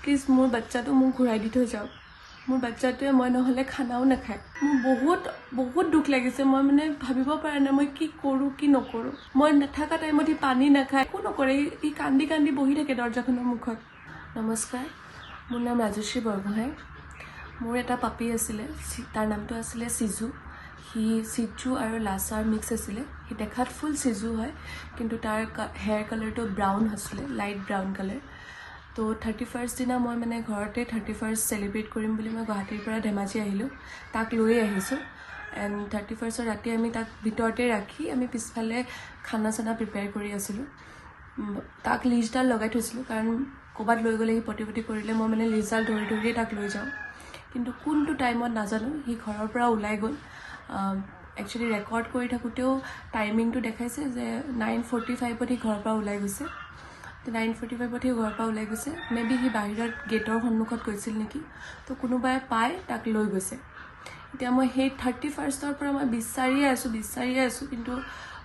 Please মোৰ বাচ্চাটো মোক ঘূৰাই দি থৈ যাওক। মোৰ বাচ্চাটোৱে মই নহ'লে খানাও নাখায়। মোৰ বহুত দুখ লাগিছে। মই মানে ভাবিব পৰা নাই মই কি কৰোঁ কি নকৰোঁ। মই নাথাকা টাইমত সি পানী নাখায়, একো নকৰে। সি কান্দি কান্দি বহি থাকে দৰ্জাখনৰ মুখত। নমস্কাৰ, মোৰ নাম ৰাজশ্ৰী বৰগোহাঁই। মোৰ এটা পাপি আছিলে, তাৰ নামটো আছিলে চিজু। সি চিজু আৰু লাছাৰ মিক্স আছিলে। সি দেখাত ফুল চিজু হয়, কিন্তু তাৰ হেয়াৰ কালাৰটো ব্ৰাউন আছিলে, লাইট ব্ৰাউন কালাৰ। তো 31st দিনা মই মানে ঘৰতে 31st চেলিব্ৰেট কৰিম বুলি মই গুৱাহাটীৰ পৰা ধেমাজি আহিলোঁ। তাক লৈ আহিছোঁ। এণ্ড 31st ৰাতি আমি তাক ভিতৰতে ৰাখি আমি পিছফালে খানা চানা প্ৰিপেয়াৰ কৰি আছিলোঁ। তাক লিজডাল লগাই থৈছিলোঁ, কাৰণ ক'ৰবাত লৈ গ'লে সি পটি কৰিলে মই মানে লিজডাল ধৰিয়ে তাক লৈ যাওঁ। কিন্তু কোনটো টাইমত নাজানো সি ঘৰৰ পৰা ওলাই গ'ল। একচুৱেলি ৰেকৰ্ড কৰি থাকোঁতেও টাইমিংটো দেখাইছে যে 9:45ত সি ঘৰৰ পৰা ওলাই গৈছে। 9:45ত সি ঘৰৰ পৰা ওলাই গৈছে। মেবি সি বাহিৰত গেটৰ সন্মুখত গৈছিল নেকি। তো কোনোবাই পাই তাক লৈ গৈছে। এতিয়া মই সেই 31ষ্টৰ পৰা মই বিচাৰিয়ে আছোঁ, কিন্তু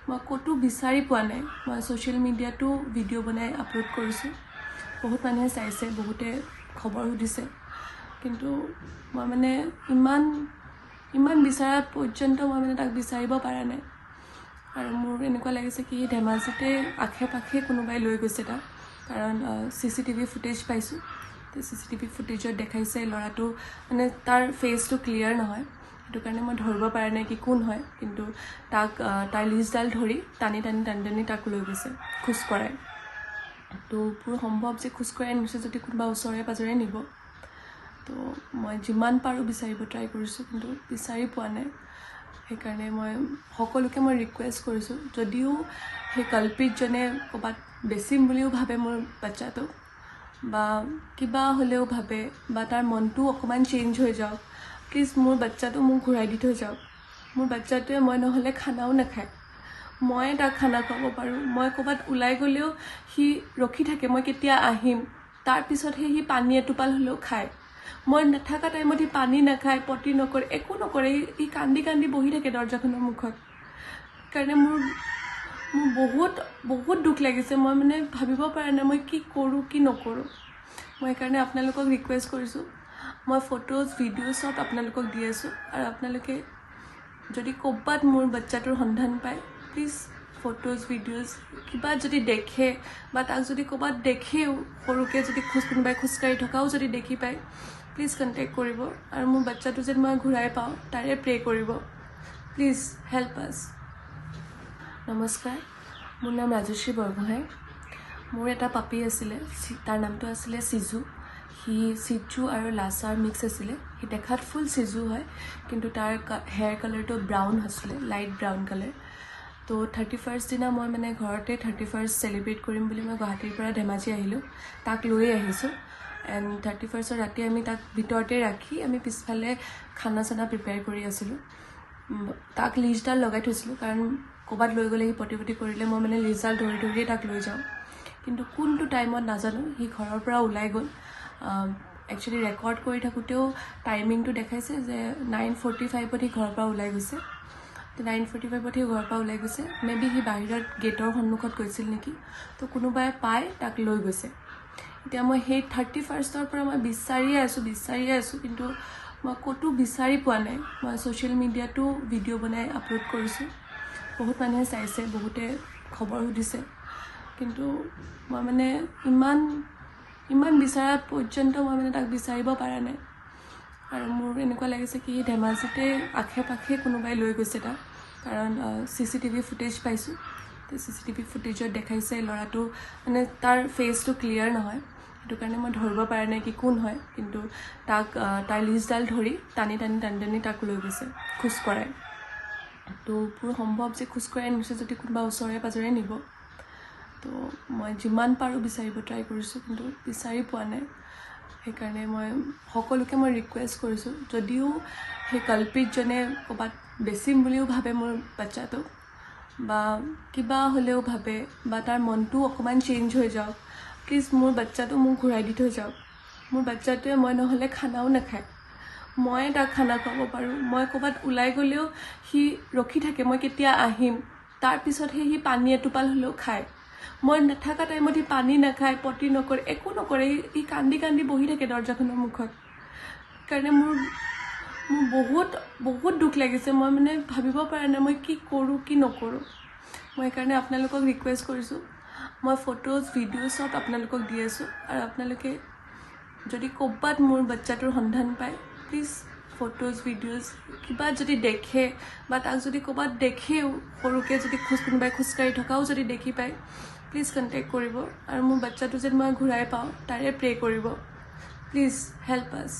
মই ক'তো বিচাৰি পোৱা নাই। মই ছ'চিয়েল মিডিয়াতো ভিডিঅ' বনাই আপলোড কৰিছোঁ। বহুত মানুহে চাইছে, বহুতে খবৰ সুধিছে, কিন্তু মই মানে ইমান বিচৰা পৰ্যন্ত মই মানে তাক বিচাৰিব পৰা নাই। আৰু মোৰ এনেকুৱা লাগিছে কি ধেমাজিতে আশে পাশে কোনোবাই লৈ গৈছে তাক, কাৰণ CCTV ফুটেজ পাইছোঁ। তো CCTV ফুটেজত দেখাইছে ল'ৰাটো মানে তাৰ ফেচটো ক্লিয়াৰ নহয়, সেইটো কাৰণে মই ধৰিব পৰা নাই কি কোন হয়। কিন্তু তাক তাৰ লিজডাল ধৰি টানি তাক লৈ গৈছে খোজকঢ়াই। তো পুৰো সম্ভৱ যে খোজকঢ়াই নিছে যদি কোনোবা ওচৰে পাজৰে নিব। তো মই যিমান পাৰোঁ বিচাৰিব ট্ৰাই কৰিছোঁ, কিন্তু বিচাৰি পোৱা নাই। সেইকাৰণে মই সকলোকে ৰিকুৱেষ্ট কৰিছোঁ, যদিও সেই কালপিতজনে ক'ৰবাত বেচিম বুলিও ভাবে মোৰ বাচ্চাটো, বা কিবা হ'লেও ভাবে, বা তাৰ মনটো অকণমান চেঞ্জ হৈ যাওক, প্লিজ মোৰ বাচ্চাটো মোক ঘূৰাই দি থৈ যাওক। মোৰ বাচ্চাটোৱে মই নহ'লে খানাও নাখায়। মই তাক খানা খুৱাব পাৰোঁ। মই ক'ৰবাত ওলাই গ'লেও সি ৰখি থাকে মই কেতিয়া আহিম, তাৰপিছতহে সি পানী এটোপাল হ'লেও খায়। মই নাথাকা টাইমত সি পানী নাখায়, পটি নকৰে, একো নকৰে। সি কান্দি কান্দি বহি থাকে দৰ্জাখনৰ মুখত। সেইকাৰণে মোৰ বহুত দুখ লাগিছে। মই মানে ভাবিব পৰা নাই মই কি কৰোঁ কি নকৰোঁ। মই সেইকাৰণে আপোনালোকক ৰিকুৱেষ্ট কৰিছোঁ, মই ফটোজ ভিডিঅ' চব আপোনালোকক দি আছোঁ। আৰু আপোনালোকে যদি ক'ৰবাত মোৰ বাচ্চাটোৰ সন্ধান পায়, প্লিজ ফটোজ ভিডিঅ'জ কিবা যদি দেখে, বা তাক যদি ক'ৰবাত দেখেও সৰুকৈ যদি কোনোবাই খোজকাঢ়ি থকাও যদি দেখি পায়, প্লিজ কণ্টেক্ট কৰিব। আৰু মোৰ বাচ্চাটো যেন মই ঘূৰাই পাওঁ তাৰে প্ৰে কৰিব। প্লিজ হেল্প আছ। নমস্কাৰ, মোৰ নাম ৰাজশ্ৰী বৰগোহাঁই। মোৰ এটা পাপি আছিলে, তাৰ নামটো আছিলে চিজু। সি চিজু আৰু লাছাৰ মিক্স আছিলে। সি দেখাত ফুল চিজু হয়, কিন্তু তাৰ হেয়াৰ কালাৰটো ব্ৰাউন আছিলে, লাইট ব্ৰাউন কালাৰ। তো 31st দিনা মই মানে ঘৰতে 31st চেলিব্ৰেট কৰিম বুলি মই গুৱাহাটীৰ পৰা ধেমাজি আহিলোঁ। তাক লৈ আহিছোঁ। এণ্ড 31st ৰাতি আমি তাক ভিতৰতে ৰাখি আমি পিছফালে খানা চানা প্ৰিপেয়াৰ কৰি আছিলোঁ। তাক লিজডাল লগাই থৈছিলোঁ, কাৰণ ক'ৰবাত লৈ গ'লে সি পটি কৰিলে মই মানে লিজডাল ধৰিয়ে তাক লৈ যাওঁ। কিন্তু কোনটো টাইমত নাজানো সি ঘৰৰ পৰা ওলাই গ'ল। একচুৱেলি ৰেকৰ্ড কৰি থাকোঁতেও টাইমিংটো দেখাইছে যে 9:45ত সি ঘৰৰ পৰা ওলাই গৈছে। 9:45ত সি ঘৰৰ পৰা ওলাই গৈছে। মেবি সি বাহিৰত গেটৰ সন্মুখত গৈছিল নেকি। তো কোনোবাই পাই তাক লৈ গৈছে। এতিয়া মই সেই 31ষ্টৰ পৰা মই বিচাৰিয়ে আছোঁ, কিন্তু মই ক'তো বিচাৰি পোৱা নাই। মই ছ'চিয়েল মিডিয়াতো ভিডিঅ' বনাই আপলোড কৰিছোঁ। বহুত মানুহে চাইছে, বহুতে খবৰ সুধিছে, কিন্তু মই মানে ইমান বিচৰা পৰ্যন্ত মই মানে তাক বিচাৰিব পৰা নাই। আৰু মোৰ এনেকুৱা লাগিছে কি ধেমাজিতে আশে পাশে কোনোবাই লৈ গৈছে তাক, কাৰণ CCTV ফুটেজ পাইছোঁ। তো CCTV ফুটেজত দেখাইছে ল'ৰাটো মানে তাৰ ফেচটো ক্লিয়াৰ নহয়, সেইটো কাৰণে মই ধৰিব পৰা নাই কি কোন হয়। কিন্তু তাক তাৰ লিজডাল ধৰি টানি তাক লৈ গৈছে খোজকঢ়াই। তো পুৰো সম্ভৱ যে খোজকঢ়াই নিছে যদি কোনোবা ওচৰে পাজৰে নিব। তো মই যিমান পাৰোঁ বিচাৰিব ট্ৰাই কৰিছোঁ, কিন্তু বিচাৰি পোৱা নাই। সেইকাৰণে মই সকলোকে ৰিকুৱেষ্ট কৰিছোঁ, যদিও সেই কালপিতজনে ক'ৰবাত বেচিম বুলিও ভাবে মোৰ বাচ্চাটো, বা কিবা হ'লেও ভাবে, বা তাৰ মনটো অকণমান চেঞ্জ হৈ যাওক, প্লিজ মোৰ বাচ্চাটো মোক ঘূৰাই দি থৈ যাওক। মোৰ বাচ্চাটোৱে মই নহ'লে খানাও নাখায়। মই তাক খানা খুৱাব পাৰোঁ। মই ক'ৰবাত ওলাই গ'লেও সি ৰখি থাকে মই কেতিয়া আহিম, তাৰপিছতহে সি পানী এটোপাল হ'লেও খায়। মই নাথাকা টাইমত সি পানী নাখায়, পটি নকৰে, একো নকৰে। সি কান্দি কান্দি বহি থাকে দৰজাখনৰ মুখত। সেইকাৰণে মোৰ বহুত বহুত দুখ লাগিছে। মই মানে ভাবিব পৰা নাই মই কি কৰোঁ কি নকৰোঁ। মই সেইকাৰণে আপোনালোকক ৰিকুৱেষ্ট কৰিছোঁ, মই ফটোজ ভিডিঅ' চব আপোনালোকক দি আছোঁ। আৰু আপোনালোকে যদি ক'ৰবাত মোৰ বাচ্চাটোৰ সন্ধান পায়, প্লিজ ফটোজ ভিডিঅ'জ কিবা যদি দেখে বা তাক যদি ক'ৰবাত দেখেও, সৰুকৈ যদি কোনোবাই খোজকাঢ়ি থকাও যদি দেখি পায়, প্লিজ কণ্টেক্ট কৰিব। আৰু মোৰ বাচ্চাটো যেন মই ঘূৰাই পাওঁ তাৰে প্ৰে কৰিব। প্লিজ হেল্প আছ।